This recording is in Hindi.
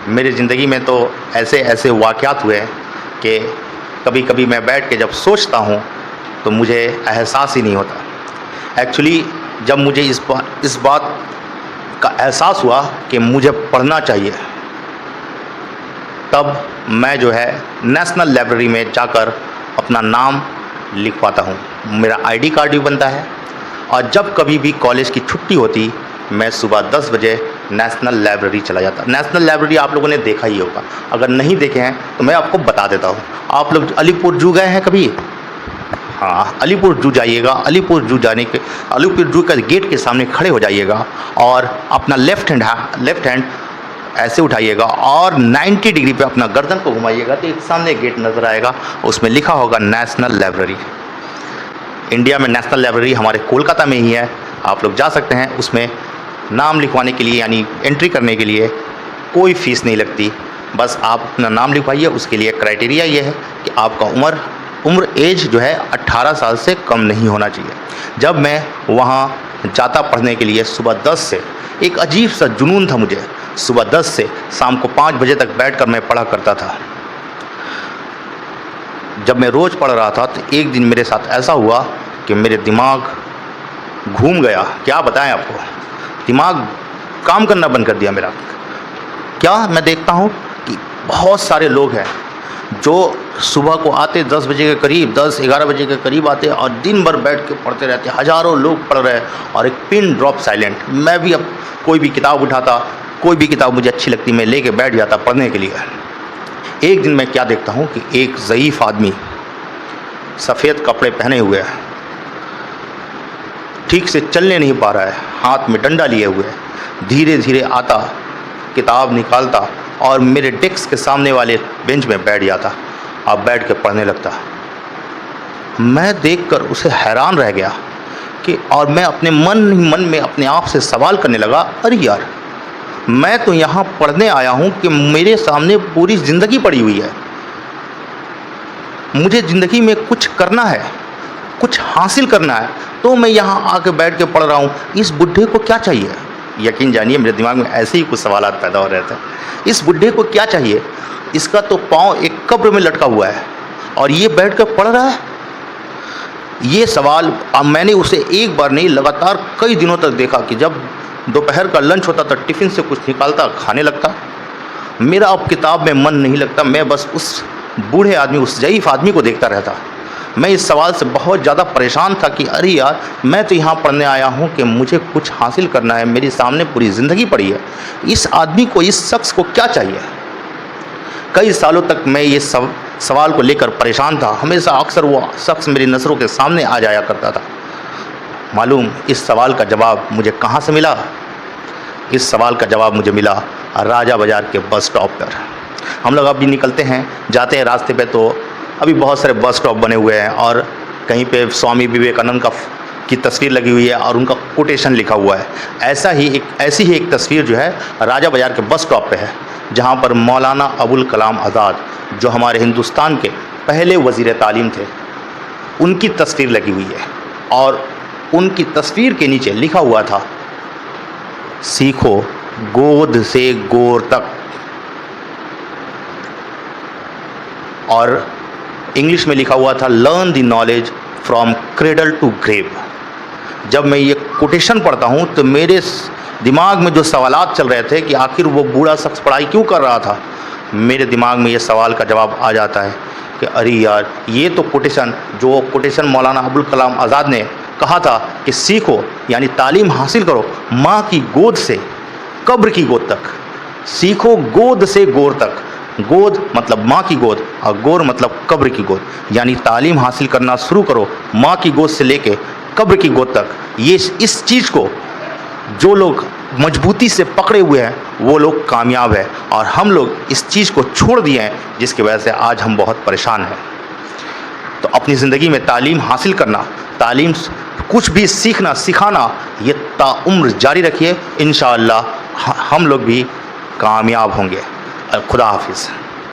मेरी ज़िंदगी में तो ऐसे ऐसे वाक़यात हुए हैं कि कभी कभी मैं बैठ के जब सोचता हूँ तो मुझे एहसास ही नहीं होता। एक्चुअली जब मुझे इस बात का एहसास हुआ कि मुझे पढ़ना चाहिए, तब मैं जो है नेशनल लाइब्रेरी में जाकर अपना नाम लिखवाता हूँ। मेरा आईडी कार्ड भी बनता है। और जब कभी भी कॉलेज की छुट्टी होती, मैं सुबह 10 बजे नेशनल लाइब्रेरी चला जाता। नेशनल लाइब्रेरी आप लोगों ने देखा ही होगा, अगर नहीं देखे हैं तो मैं आपको बता देता हूँ। आप लोग अलीपुर जू गए हैं कभी? हाँ, अलीपुर जू जाइएगा। अलीपुर जू का गेट के सामने खड़े हो जाइएगा और अपना लेफ़्ट हैंड ऐसे उठाइएगा और 90 डिग्री पे अपना गर्दन को घुमाइएगा तो एक सामने गेट नज़र आएगा, उसमें लिखा होगा नेशनल लाइब्रेरी। इंडिया में नेशनल लाइब्रेरी हमारे कोलकाता में ही है। आप लोग जा सकते हैं। उसमें नाम लिखवाने के लिए यानी एंट्री करने के लिए कोई फ़ीस नहीं लगती। बस आप अपना नाम लिखवाइए। उसके लिए क्राइटेरिया ये है कि आपका उम्र एज जो है 18 साल से कम नहीं होना चाहिए। जब मैं वहाँ जाता पढ़ने के लिए सुबह 10 से, एक अजीब सा जुनून था मुझे। सुबह 10 से शाम को 5 बजे तक बैठकर मैं पढ़ा करता था। जब मैं रोज़ पढ़ रहा था तो एक दिन मेरे साथ ऐसा हुआ कि मेरे दिमाग घूम गया। क्या बताएं आपको, दिमाग काम करना बंद कर दिया मेरा। क्या मैं देखता हूँ कि बहुत सारे लोग हैं जो सुबह को आते 10 बजे के करीब, 10-11 बजे के करीब आते और दिन भर बैठ के पढ़ते रहते। हज़ारों लोग पढ़ रहे हैं और एक पिन ड्रॉप साइलेंट। मैं भी अब कोई भी किताब उठाता, कोई भी किताब मुझे अच्छी लगती, मैं लेके बैठ जाता पढ़ने के लिए। एक दिन मैं क्या देखता हूँ कि एक ज़ईफ़ आदमी सफ़ेद कपड़े पहने हुए है, ठीक से चलने नहीं पा रहा है, हाथ में डंडा लिए हुए है, धीरे धीरे आता, किताब निकालता और मेरे डेस्क के सामने वाले बेंच में बैठ जाता और बैठ के पढ़ने लगता। मैं देखकर उसे हैरान रह गया कि और मैं अपने मन में अपने आप से सवाल करने लगा, अरे यार, मैं तो यहाँ पढ़ने आया हूँ कि मेरे सामने पूरी ज़िंदगी पड़ी हुई है, मुझे ज़िंदगी में कुछ करना है, कुछ हासिल करना है, तो मैं यहाँ आके बैठ के पढ़ रहा हूँ। इस बुढ़े को क्या चाहिए? यकीन जानिए मेरे दिमाग में ऐसे ही कुछ सवालात पैदा हो रहे थे। इस बुढ़े को क्या चाहिए? इसका तो पाँव एक कब्र में लटका हुआ है और ये बैठ कर पढ़ रहा है। ये सवाल मैंने उसे एक बार नहीं, लगातार कई दिनों तक देखा कि जब दोपहर का लंच होता था टिफ़िन से कुछ निकालता, खाने लगता। मेरा अब किताब में मन नहीं लगता। मैं बस उस बूढ़े आदमी, उस ज़ईफ़ आदमी को देखता रहता। मैं इस सवाल से बहुत ज़्यादा परेशान था कि अरे यार, मैं तो यहाँ पढ़ने आया हूँ कि मुझे कुछ हासिल करना है, मेरे सामने पूरी ज़िंदगी पड़ी है। इस आदमी को, इस शख्स को क्या चाहिए? कई सालों तक मैं ये सवाल को लेकर परेशान था। हमेशा अक्सर वो शख्स मेरी नज़रों के सामने आ जाया करता था। मालूम इस सवाल का जवाब मुझे कहाँ से मिला? इस सवाल का जवाब मुझे मिला राजा बाज़ार के बस स्टॉप पर। हम लोग अभी निकलते हैं, जाते हैं रास्ते पे, तो अभी बहुत सारे बस स्टॉप बने हुए हैं और कहीं पे स्वामी विवेकानंद की तस्वीर लगी हुई है और उनका कोटेशन लिखा हुआ है। ऐसी ही एक तस्वीर जो है राजा बाज़ार के बस स्टॉप पे है, जहाँ पर मौलाना अबुल कलाम आज़ाद, जो हमारे हिंदुस्तान के पहले वज़ीर तालीम थे, उनकी तस्वीर लगी हुई है और उनकी तस्वीर के नीचे लिखा हुआ था, सीखो गोद से गोर तक। और इंग्लिश में लिखा हुआ था, learn the knowledge from cradle to grave. जब मैं ये कोटेशन पढ़ता हूँ तो मेरे दिमाग में जो सवालात चल रहे थे कि आखिर वो बूढ़ा शख्स पढ़ाई क्यों कर रहा था, मेरे दिमाग में ये सवाल का जवाब आ जाता है कि अरे यार, ये तो कोटेशन मौलाना अबुल कलाम आज़ाद ने कहा था कि सीखो यानी तालीम हासिल करो माँ की गोद से कब्र की गोद तक। सीखो गोद से गोर तक। गोद मतलब माँ की गोद और गोर मतलब कब्र की गोद, यानी तालीम हासिल करना शुरू करो माँ की गोद से लेके कब्र की गोद तक। ये इस चीज़ को जो लोग मजबूती से पकड़े हुए हैं वो लोग कामयाब है और हम लोग इस चीज़ को छोड़ दिए हैं, जिसकी वजह से आज हम बहुत परेशान हैं। तो अपनी ज़िंदगी में तालीम हासिल करना, तालीम कुछ भी सीखना सिखाना, ये ताउम्र जारी रखिए। इंशाअल्लाह हम लोग भी कामयाब होंगे। खुदा हाफिज़।